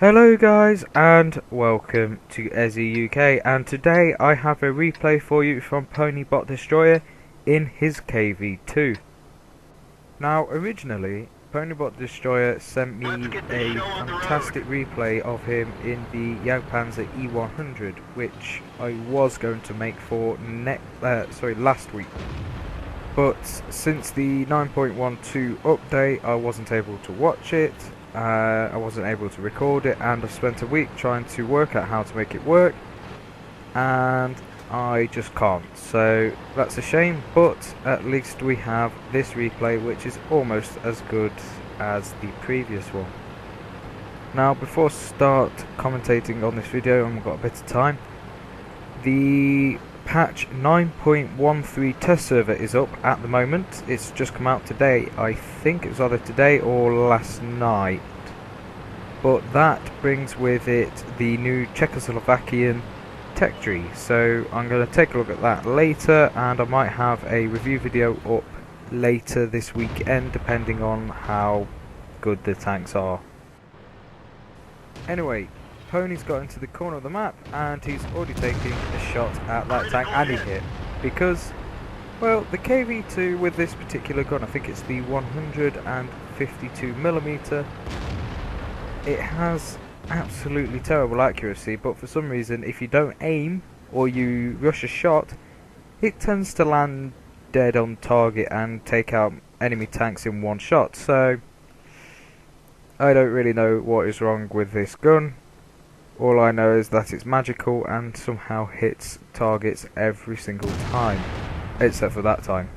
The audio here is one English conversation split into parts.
Hello guys and welcome to Ezzi-UK, and today I have a replay for you from Ponybot Destroyer in his KV2. Now originally Ponybot Destroyer sent me a fantastic replay of him in the Jagdpanzer E100, which I was going to make for last week. But since the 9.12 update I wasn't able to watch it. I wasn't able to record it, and I spent a week trying to work out how to make it work, and I just can't. So that's a shame, but at least we have this replay, which is almost as good as the previous one. Now, before I start commentating on this video, I've got a bit of time. The patch 9.13 test server is up at the moment. It's just come out today. I think it was either today or last night. But that brings with it the new Czechoslovakian tech tree. So I'm going to take a look at that later, and I might have a review video up later this weekend depending on how good the tanks are. Anyway, Pony's got into the corner of the map and he's already taking a shot at that tank, and he hit. Because, well, the KV2 with this particular gun, I think it's the 152mm, it has absolutely terrible accuracy, but for some reason if you don't aim or you rush a shot, it tends to land dead on target and take out enemy tanks in one shot. So I don't really know what is wrong with this gun. All I know is that it's magical and somehow hits targets every single time, except for that time,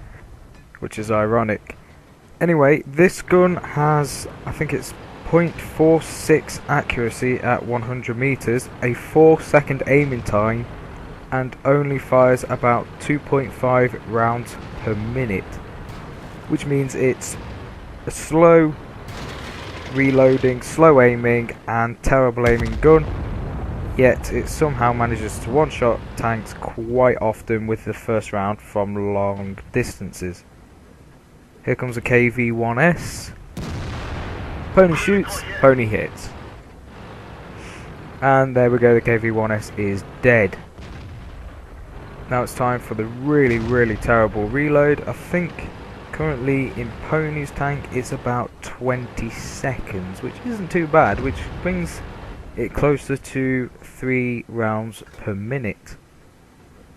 which is ironic. Anyway, this gun has, I think it's 0.46 accuracy at 100 meters, a 4-second aiming time, and only fires about 2.5 rounds per minute, which means it's a slow reloading, slow aiming, and terrible aiming gun. Yet it somehow manages to one-shot tanks quite often with the first round from long distances. Here comes a KV-1S. Pony shoots, Pony hits. And there we go, the KV-1S is dead. Now it's time for the really terrible reload. I think currently in Pony's tank it's about 20 seconds, which isn't too bad, which brings it closer to 3 rounds per minute.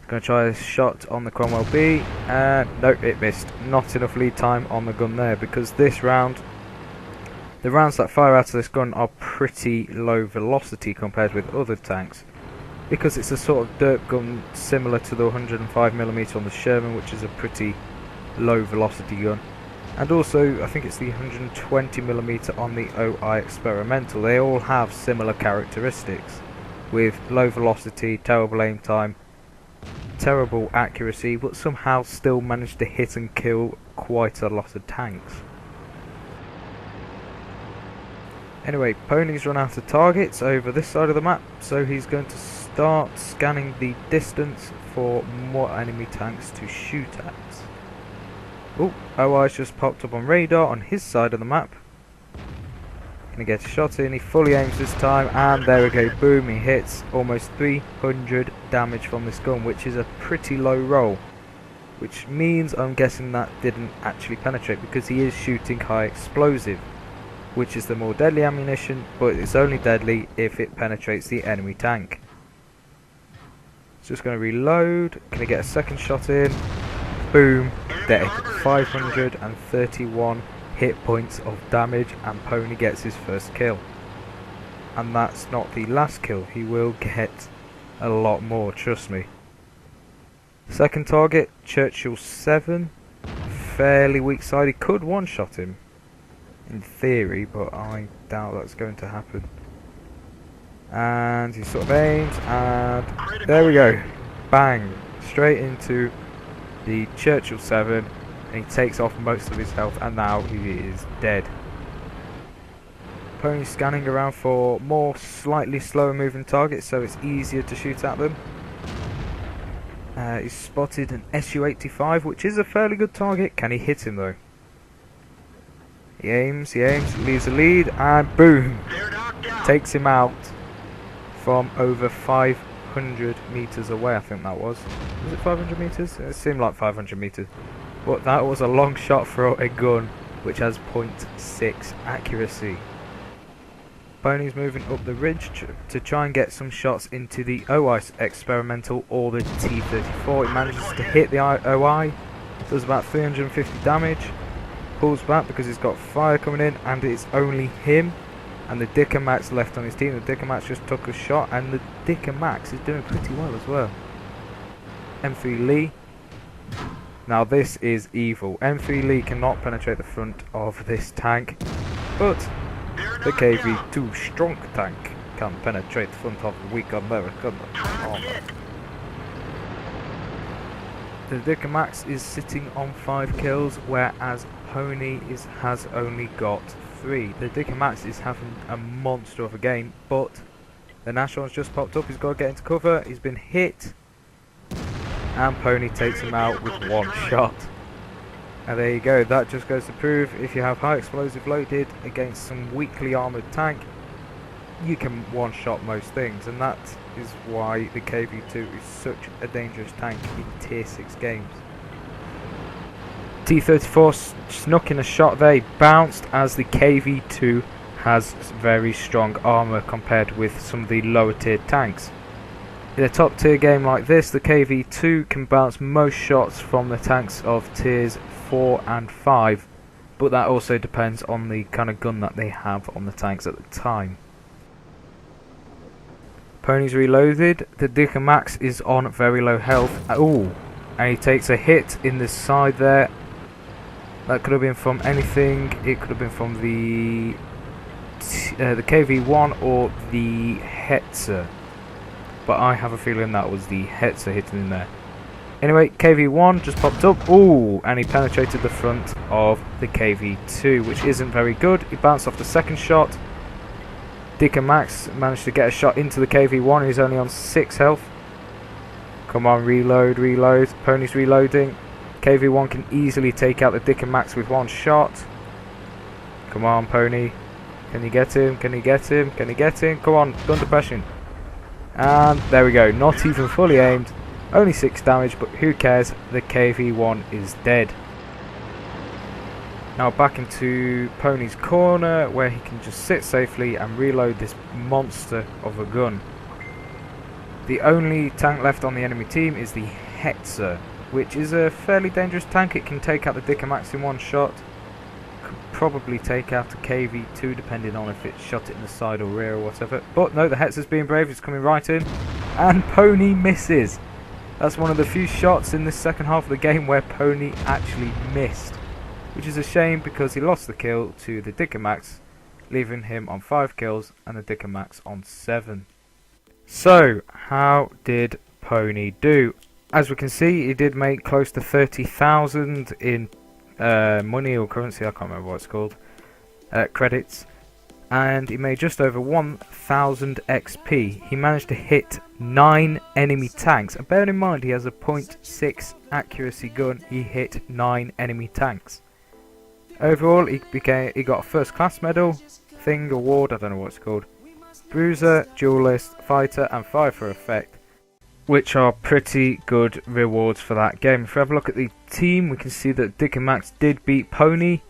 Gonna try a shot on the Cromwell B, and nope, it missed. Not enough lead time on the gun there, because this round, the rounds that fire out of this gun are pretty low velocity compared with other tanks, because it's a sort of dirt gun similar to the 105mm on the Sherman, which is a pretty low velocity gun. And also, I think it's the 120mm on the OI Experimental. They all have similar characteristics, with low velocity, terrible aim time, terrible accuracy, but somehow still manage to hit and kill quite a lot of tanks. Anyway, Pony's run out of targets over this side of the map, so he's going to start scanning the distance for more enemy tanks to shoot at. Oh, OI's just popped up on radar on his side of the map. Gonna get a shot in, he fully aims this time, and there we go, boom, he hits. Almost 300 damage from this gun, which is a pretty low roll. Which means I'm guessing that didn't actually penetrate, because he is shooting high explosive, which is the more deadly ammunition, but it's only deadly if it penetrates the enemy tank. Just gonna reload, gonna get a second shot in. Boom, dead. 531 hit points of damage, and Pony gets his first kill. And that's not the last kill, he will get a lot more, trust me. Second target, Churchill 7, fairly weak side. He could one-shot him, in theory, but I doubt that's going to happen. And he sort of aims, and there we go. Bang, straight into the Churchill 7, and he takes off most of his health, and now he is dead. Pony's scanning around for more slightly slower moving targets, so it's easier to shoot at them. He's spotted an Su-85, which is a fairly good target. Can he hit him though? He aims, leaves a lead, and boom! takes him out from over 500 meters away. I think that was it 500 meters? It seemed like 500 meters, but that was a long shot for a gun which has .6 accuracy. Pony's moving up the ridge to try and get some shots into the OI experimental or the T-34. He manages to hit the OI, does about 350 damage, pulls back because he's got fire coming in, and it's only him and the Dicker Max left on his team. The Dicker Max just took a shot, and the Dicker Max is doing pretty well as well. M3 Lee. Now this is evil. M3 Lee cannot penetrate the front of this tank, but the KV-2 strong tank can penetrate the front of the weak American armor. The Dicker Max is sitting on 5 kills, whereas Pony has only got 3. The Dicker Max is having a monster of a game, but the Nashorn's just popped up. He's got to get into cover. He's been hit, and Pony takes him out with 1 shot. And there you go. That just goes to prove if you have high explosive loaded against some weakly armoured tank, you can one-shot most things, and that is why the KV-2 is such a dangerous tank in tier 6 games. T-34 snuck in a shot there. He bounced as the KV-2 has very strong armour compared with some of the lower tier tanks. In a top tier game like this, the KV-2 can bounce most shots from the tanks of tiers 4 and 5, but that also depends on the kind of gun that they have on the tanks at the time. Pony's reloaded. The Dicker Max is on very low health. Ooh, and he takes a hit in the side there. That could have been from anything. It could have been from the KV-1 or the Hetzer, but I have a feeling that was the Hetzer hitting in there. Anyway, KV-1 just popped up. Ooh, and he penetrated the front of the KV-2, which isn't very good. He bounced off the second shot. Dicker Max managed to get a shot into the KV-1. He's only on 6 health. Come on, reload, reload. Pony's reloading. KV-1 can easily take out the Dicker Max with 1 shot. Come on, Pony. Can you get him? Can you get him? Can you get him? Come on, gun depression. And there we go. Not even fully aimed. Only 6 damage, but who cares? The KV-1 is dead. Now back into Pony's corner, where he can just sit safely and reload this monster of a gun. The only tank left on the enemy team is the Hetzer, which is a fairly dangerous tank. It can take out the Dicker Max in 1 shot. Could probably take out a KV-2 depending on if it shot it in the side or rear or whatever. But no, the Hetzer's being brave. It's coming right in, and Pony misses. That's one of the few shots in this second half of the game where Pony actually missed, which is a shame because he lost the kill to the Dicker Max, leaving him on 5 kills and the Dicker Max on 7. So, how did Pony do? As we can see, he did make close to 30,000 in money or currency, I can't remember what it's called, credits, and he made just over 1,000 XP. He managed to hit 9 enemy tanks, and bear in mind he has a .6 accuracy gun. He hit 9 enemy tanks. Overall, he got a first class medal, thing, award, I don't know what it's called, bruiser, duelist, fighter, and fire for effect, which are pretty good rewards for that game. If we have a look at the team, we can see that Dicker Max did beat Pony,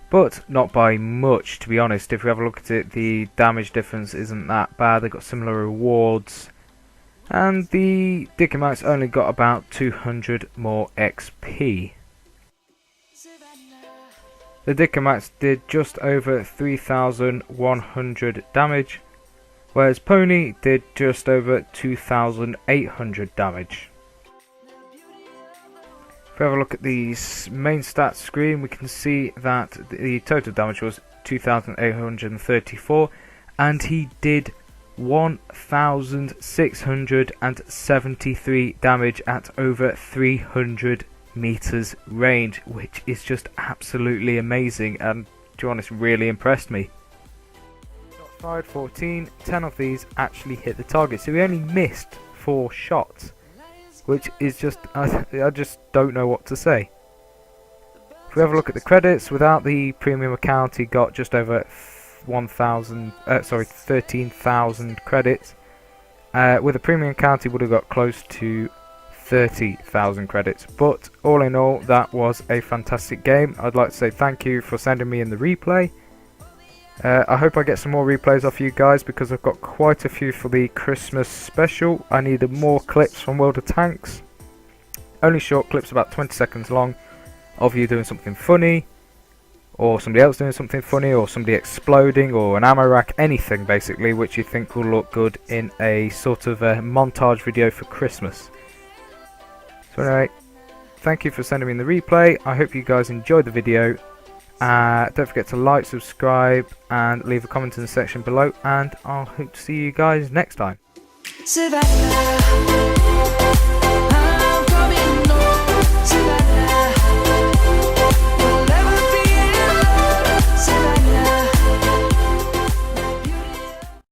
but not by much, to be honest. If we have a look at it, the damage difference isn't that bad. They got similar rewards, and the Dicker Max only got about 200 more XP. The Dicker Max did just over 3,100 damage, whereas Pony did just over 2,800 damage. If we have a look at the main stats screen, we can see that the total damage was 2,834, and he did 1,673 damage at over 300 meters range, which is just absolutely amazing, and to be honest, really impressed me. Shots fired 14, 10 of these actually hit the target, so he only missed 4 shots, which is just, I just don't know what to say. If we have a look at the credits, without the premium account he got just over 13,000 credits. With a premium account, he would have got close to 30,000 credits. But all in all, that was a fantastic game. I'd like to say thank you for sending me in the replay. I hope I get some more replays off you guys, because I've got quite a few for the Christmas special. I needed more clips from World of Tanks. Only short clips, about 20 seconds long, of you doing something funny, or somebody else doing something funny, or somebody exploding, or an ammo rack, anything basically which you think will look good in a sort of a montage video for Christmas. So anyway, thank you for sending me in the replay. I hope you guys enjoyed the video. Don't forget to like, subscribe, and leave a comment in the section below, and I'll hope to see you guys next time. Survivor.